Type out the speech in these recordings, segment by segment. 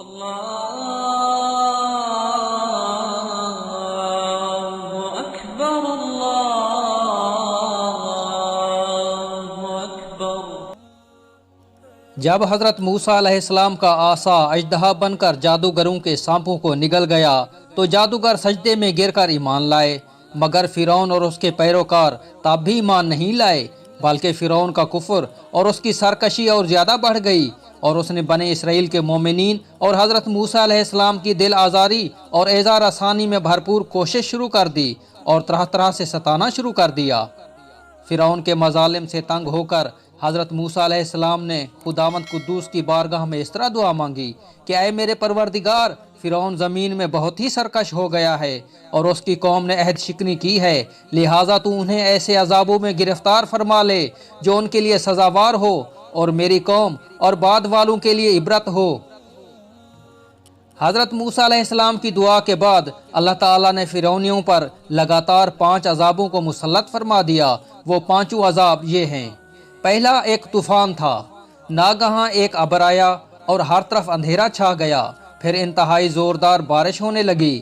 اللہ اکبر اللہ اکبر۔ جب حضرت موسیٰ علیہ السلام کا عصا اژدہا بن کر جادوگروں کے سانپوں کو نگل گیا تو جادوگر سجدے میں گر کر ایمان لائے، مگر فرعون اور اس کے پیروکار تب بھی ایمان نہیں لائے، بلکہ فرعون کا کفر اور اس کی سرکشی اور زیادہ بڑھ گئی، اور اس نے بنی اسرائیل کے مومنین اور حضرت موسیٰ علیہ السلام کی دل آزاری اور ایذا رسانی میں بھرپور کوشش شروع کر دی اور طرح طرح سے ستانا شروع کر دیا۔ فرعون کے مظالم سے تنگ ہو کر حضرت موسیٰ علیہ السلام نے خداوند قدوس کی بارگاہ میں اس طرح دعا مانگی کہ اے میرے پروردگار، فرعون زمین میں بہت ہی سرکش ہو گیا ہے اور اس کی قوم نے عہد شکنی کی ہے، لہٰذا تو انہیں ایسے عذابوں میں گرفتار فرما لے جو ان کے لیے سزاوار ہو اور میری قوم اور بعد والوں کے لیے عبرت ہو۔ حضرت موسیٰ علیہ السلام کی دعا کے بعد اللہ تعالیٰ نے فرعونیوں پر لگاتار 5 عذابوں کو مسلط فرما دیا۔ وہ 5 عذاب یہ ہیں۔ پہلا ایک طوفان تھا، ناگہاں ایک ابر آیا اور ہر طرف اندھیرا چھا گیا، پھر انتہائی زوردار بارش ہونے لگی۔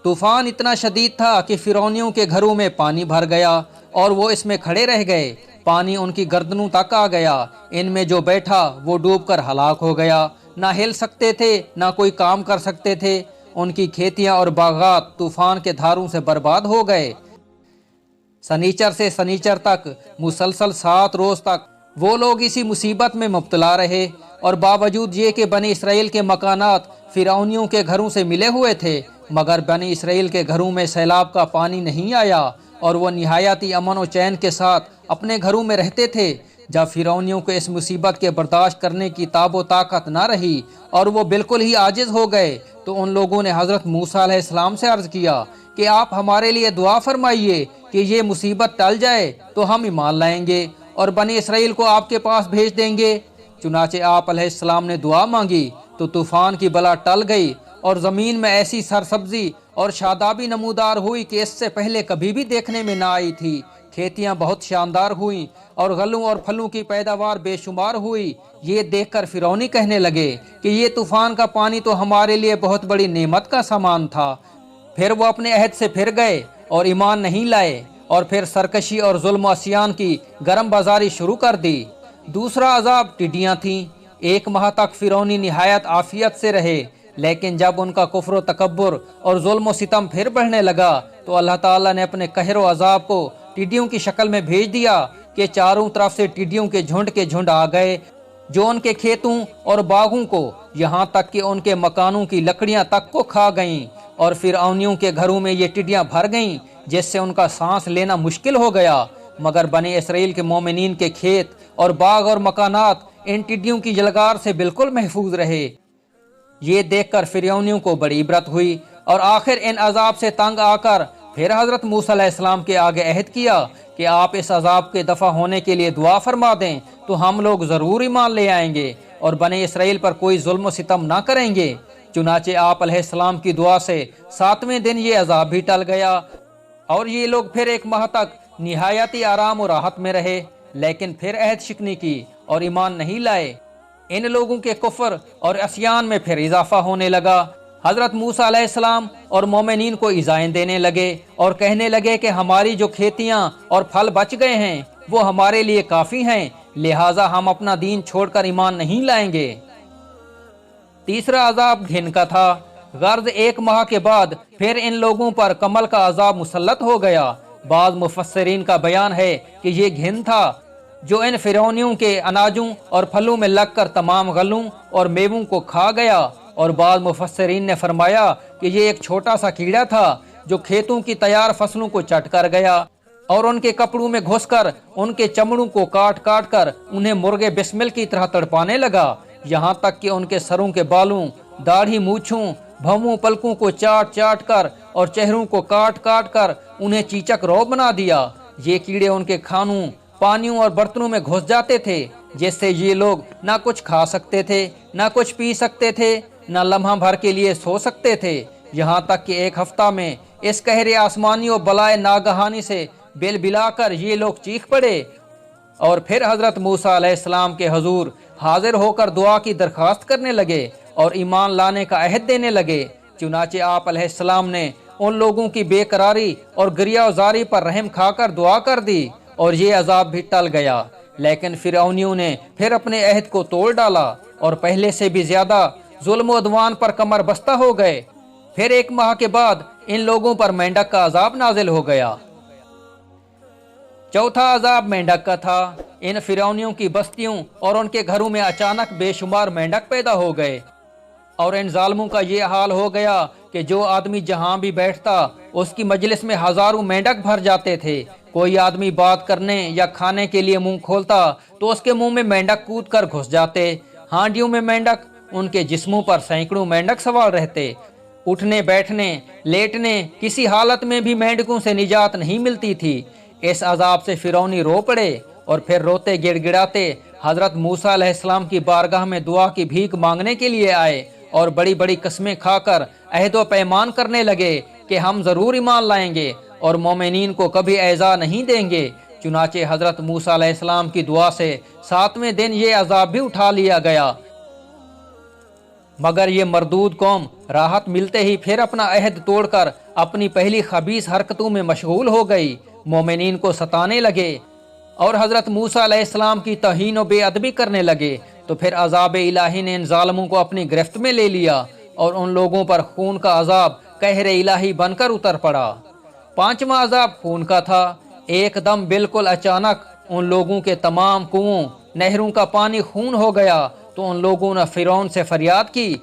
طوفان اتنا شدید تھا کہ فرعونیوں کے گھروں میں پانی بھر گیا اور وہ اس میں کھڑے رہ گئے، پانی ان کی گردنوں تک آ گیا، ان میں جو بیٹھا وہ ڈوب کر ہلاک ہو گیا، نہ ہل سکتے تھے نہ کوئی کام کر سکتے تھے، ان کی کھیتیاں اور باغات طوفان کے دھاروں سے برباد ہو گئے۔ سنیچر سے سنیچر تک مسلسل 7 روز تک وہ لوگ اسی مصیبت میں مبتلا رہے، اور باوجود یہ کہ بنی اسرائیل کے مکانات فرعونیوں کے گھروں سے ملے ہوئے تھے، مگر بنی اسرائیل کے گھروں میں سیلاب کا پانی نہیں آیا اور وہ نہایتی امن و چین کے ساتھ اپنے گھروں میں رہتے تھے۔ جب فرعونیوں کو اس مصیبت کے برداشت کرنے کی تاب و طاقت نہ رہی اور وہ بالکل ہی عاجز ہو گئے تو ان لوگوں نے حضرت موسیٰ علیہ السلام سے عرض کیا کہ آپ ہمارے لیے دعا فرمائیے کہ یہ مصیبت ٹل جائے تو ہم ایمان لائیں گے اور بنی اسرائیل کو آپ کے پاس بھیج دیں گے۔ چنانچہ آپ علیہ السلام نے دعا مانگی تو طوفان کی بلا ٹل گئی اور زمین میں ایسی سرسبزی اور شادابی نمودار ہوئی کہ اس سے پہلے کبھی بھی دیکھنے میں نہ آئی تھی۔ کھیتیاں بہت شاندار ہوئیں اور غلوں اور پھلوں کی پیداوار بے شمار ہوئی۔ یہ دیکھ کر فرعونی کہنے لگے کہ یہ طوفان کا پانی تو ہمارے لیے بہت بڑی نعمت کا سامان تھا۔ پھر وہ اپنے عہد سے پھر گئے اور ایمان نہیں لائے، اور پھر سرکشی اور ظلم و عصیان کی گرم بازاری شروع کر دی۔ دوسرا عذاب ٹڈیاں تھیں۔ 1 ماہ تک فرعونی نہایت عافیت سے رہے، لیکن جب ان کا کفر و تکبر اور ظلم و ستم پھر بڑھنے لگا تو اللہ تعالیٰ نے اپنے قہر و عذاب کو ٹڈیوں کی شکل میں بھیج دیا کہ چاروں طرف سے ٹڈیوں کے جھنڈ آ گئے جو ان کے کھیتوں اور باغوں کو، یہاں تک کہ ان کے مکانوں کی لکڑیاں تک کو کھا گئیں، اور فرعونیوں کے گھروں میں یہ ٹڈیاں بھر گئیں جس سے ان کا سانس لینا مشکل ہو گیا، مگر بنی اسرائیل کے مومنین کے کھیت اور باغ اور مکانات ان ٹڈیوں کی جلگار سے بالکل محفوظ رہے۔ یہ دیکھ کر فرعونیوں کو بڑی عبرت ہوئی، اور آخر ان عذاب سے تنگ آ کر پھر حضرت موسیٰ علیہ السلام کے آگے عہد کیا کہ آپ اس عذاب کے دفع ہونے کے لیے دعا فرما دیں تو ہم لوگ ضرور ایمان لے آئیں گے اور بنی اسرائیل پر کوئی ظلم و ستم نہ کریں گے۔ چنانچہ آپ علیہ السلام کی دعا سے 7ویں دن یہ عذاب بھی ٹل گیا، اور یہ لوگ پھر 1 ماہ تک نہایتی آرام و راحت میں رہے، لیکن پھر عہد شکنی کی اور ایمان نہیں لائے۔ ان لوگوں کے کفر اور عصیان میں پھر اضافہ ہونے لگا۔ حضرت موسیٰ علیہ السلام اور مومنین کو ایذائیں دینے لگے اور کہنے لگے کہ ہماری جو کھیتیاں اور پھل بچ گئے ہیں وہ ہمارے لیے کافی ہیں، لہٰذا ہم اپنا دین چھوڑ کر ایمان نہیں لائیں گے۔ تیسرا عذاب گھن کا تھا۔ غرض 1 ماہ کے بعد پھر ان لوگوں پر کمل کا عذاب مسلط ہو گیا۔ بعض مفسرین کا بیان ہے کہ یہ گھن تھا جو ان فرعونیوں کے اناجوں اور پھلوں میں لگ کر تمام غلوں اور میووں کو کھا گیا، اور بعض مفسرین نے فرمایا کہ یہ ایک چھوٹا سا کیڑا تھا جو کھیتوں کی تیار فصلوں کو چٹ کر گیا اور ان کے کپڑوں میں گھس کر ان کے چمڑوں کو کاٹ کر انہیں مرغے بسمل کی طرح تڑپانے لگا، یہاں تک کہ ان کے سروں کے بالوں، داڑھی، مونچھوں، بھووں، پلکوں کو چاٹ کر اور چہروں کو کاٹ کر انہیں چیچک رو بنا دیا۔ یہ کیڑے ان کے کھانوں، پانیوں اور برتنوں میں گھس جاتے تھے، جس سے یہ لوگ نہ کچھ کھا سکتے تھے، نہ کچھ پی سکتے تھے، نہ لمحہ بھر کے لیے سو سکتے تھے، یہاں تک کہ 1 ہفتہ میں اس قہر آسمانی و بلائے ناگہانی سے بل بلا کر یہ لوگ چیخ پڑے، اور پھر حضرت موسیٰ علیہ السلام کے حضور حاضر ہو کر دعا کی درخواست کرنے لگے اور ایمان لانے کا عہد دینے لگے۔ چنانچہ آپ علیہ السلام نے ان لوگوں کی بے قراری اور گریہ وزاری پر رحم کھا کر دعا کر دی اور یہ عذاب بھی ٹل گیا۔ لیکن فرعونیوں نے پھر اپنے عہد کو توڑ ڈالا اور پہلے سے بھی زیادہ ظلم و عدوان پر کمر بستہ ہو گئے۔ پھر 1 ماہ کے بعد ان لوگوں پر مینڈک کا عذاب نازل ہو گیا۔ چوتھا عذاب مینڈک کا تھا۔ ان فرعونیوں کی بستیوں اور ان کے گھروں میں اچانک بے شمار مینڈک پیدا ہو گئے، اور ان ظالموں کا یہ حال ہو گیا کہ جو آدمی جہاں بھی بیٹھتا اس کی مجلس میں ہزاروں مینڈک بھر جاتے تھے۔ کوئی آدمی بات کرنے یا کھانے کے لیے منہ کھولتا تو اس کے منہ میں مینڈک کود کر گھس جاتے۔ ہانڈیوں میں مینڈک، ان کے جسموں پر سینکڑوں مینڈک سوار رہتے۔ اٹھنے بیٹھنے لیٹنے کسی حالت میں بھی مینڈکوں سے نجات نہیں ملتی تھی۔ اس عذاب سے فرعونی رو پڑے اور پھر روتے گڑ گڑاتے حضرت موسیٰ علیہ السلام کی بارگاہ میں دعا کی بھیک مانگنے کے لیے آئے اور بڑی بڑی قسمیں کھا کر عہد و پیمان کرنے لگے کہ ہم ضرور ایمان لائیں گے اور مومنین کو کبھی ایذا نہیں دیں گے۔ چنانچہ حضرت موسیٰ علیہ السلام کی دعا سے 7ویں دن یہ عذاب بھی اٹھا لیا گیا، مگر یہ مردود قوم راحت ملتے ہی پھر اپنا عہد توڑ کر اپنی پہلی خبیث حرکتوں میں مشغول ہو گئی، مومنین کو ستانے لگے اور حضرت موسیٰ علیہ السلام کی توہین و بے ادبی کرنے لگے۔ تو پھر عذاب الہی نے ان ظالموں کو اپنی گرفت میں لے لیا اور ان لوگوں پر خون کا عذاب قہر الہی بن کر اتر پڑا۔ 5واں عذاب خون کا تھا۔ ایک دم بالکل اچانک ان لوگوں کے تمام کنووں نہروں کا پانی خون ہو گیا تو ان لوگوں نے فرعون سے فریاد کی۔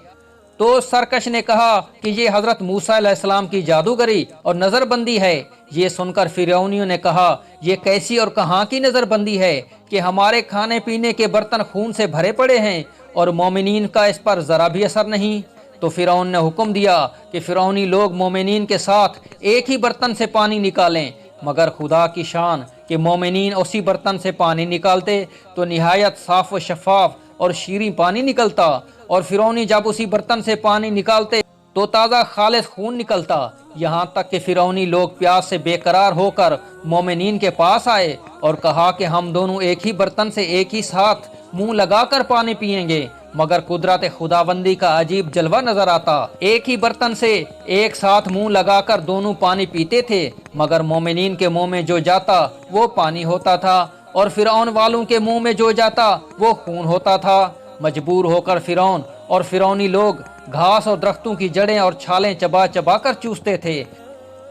تو اس سرکش نے کہا کہ یہ حضرت موسیٰ علیہ السلام کی جادوگری اور نظر بندی ہے۔ یہ سن کر فرعونیوں نے کہا، یہ کیسی اور کہاں کی نظر بندی ہے کہ ہمارے کھانے پینے کے برتن خون سے بھرے پڑے ہیں اور مومنین کا اس پر ذرا بھی اثر نہیں۔ تو فرعون نے حکم دیا کہ فرعونی لوگ مومنین کے ساتھ ایک ہی برتن سے پانی نکالیں، مگر خدا کی شان کہ مومنین اسی برتن سے پانی نکالتے تو نہایت صاف و شفاف اور شیریں پانی نکلتا، اور فرعونی جب اسی برتن سے پانی نکالتے تو تازہ خالص خون نکلتا، یہاں تک کہ فرعونی لوگ پیاس سے بے قرار ہو کر مومنین کے پاس آئے اور کہا کہ ہم دونوں ایک ہی برتن سے ایک ہی ساتھ منہ لگا کر پانی پئیں گے، مگر قدرت خداوندی کا عجیب جلوہ نظر آتا۔ ایک ہی برتن سے ایک ساتھ منہ لگا کر دونوں پانی پیتے تھے، مگر مومنین کے منہ میں جو جاتا وہ پانی ہوتا تھا اور فرعون والوں کے منہ میں جو جاتا وہ خون ہوتا تھا۔ مجبور ہو کر فرعون اور فرعونی لوگ گھاس اور درختوں کی جڑیں اور چھالیں چبا چبا کر چوستے تھے،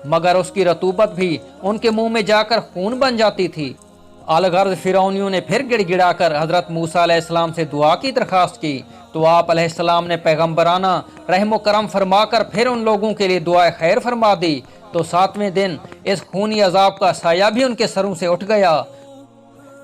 مگر اس کی رطوبت بھی ان کے منہ میں جا کر خون بن جاتی تھی۔ الغرض فرعونیوں نے پھر گڑ گڑا کر حضرت موسیٰ علیہ السلام سے دعا کی درخواست کی، تو آپ علیہ السلام نے پیغمبرانہ رحم و کرم فرما کر پھر ان لوگوں کے لیے دعائے خیر فرما دی۔ تو 7ویں دن اس خونی عذاب کا سایہ بھی ان کے سروں سے اٹھ گیا۔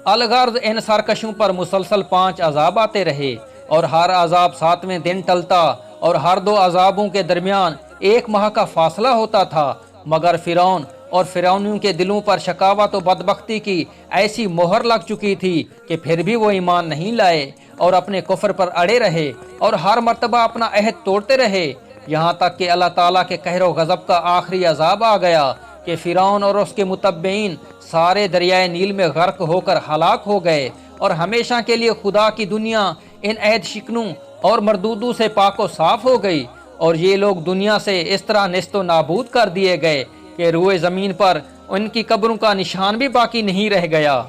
الغرض ان سرکشوں پر مسلسل 5 عذاب آتے رہے اور ہر عذاب 7ویں دن ٹلتا اور ہر 2 عذابوں کے درمیان 1 ماہ کا فاصلہ ہوتا تھا، مگر فرعون اور فرعونیوں کے دلوں پر شقاوت و بدبختی کی ایسی مہر لگ چکی تھی کہ پھر بھی وہ ایمان نہیں لائے اور اپنے کفر پر اڑے رہے اور ہر مرتبہ اپنا عہد توڑتے رہے، یہاں تک کہ اللہ تعالیٰ کے قہر و غضب کا آخری عذاب آ گیا کہ فرعون اور اس کے متبعین سارے دریائے نیل میں غرق ہو کر ہلاک ہو گئے، اور ہمیشہ کے لیے خدا کی دنیا ان عہد شکنوں اور مردودوں سے پاک و صاف ہو گئی، اور یہ لوگ دنیا سے اس طرح نیست و نابود کر دیے گئے کہ روئے زمین پر ان کی قبروں کا نشان بھی باقی نہیں رہ گیا۔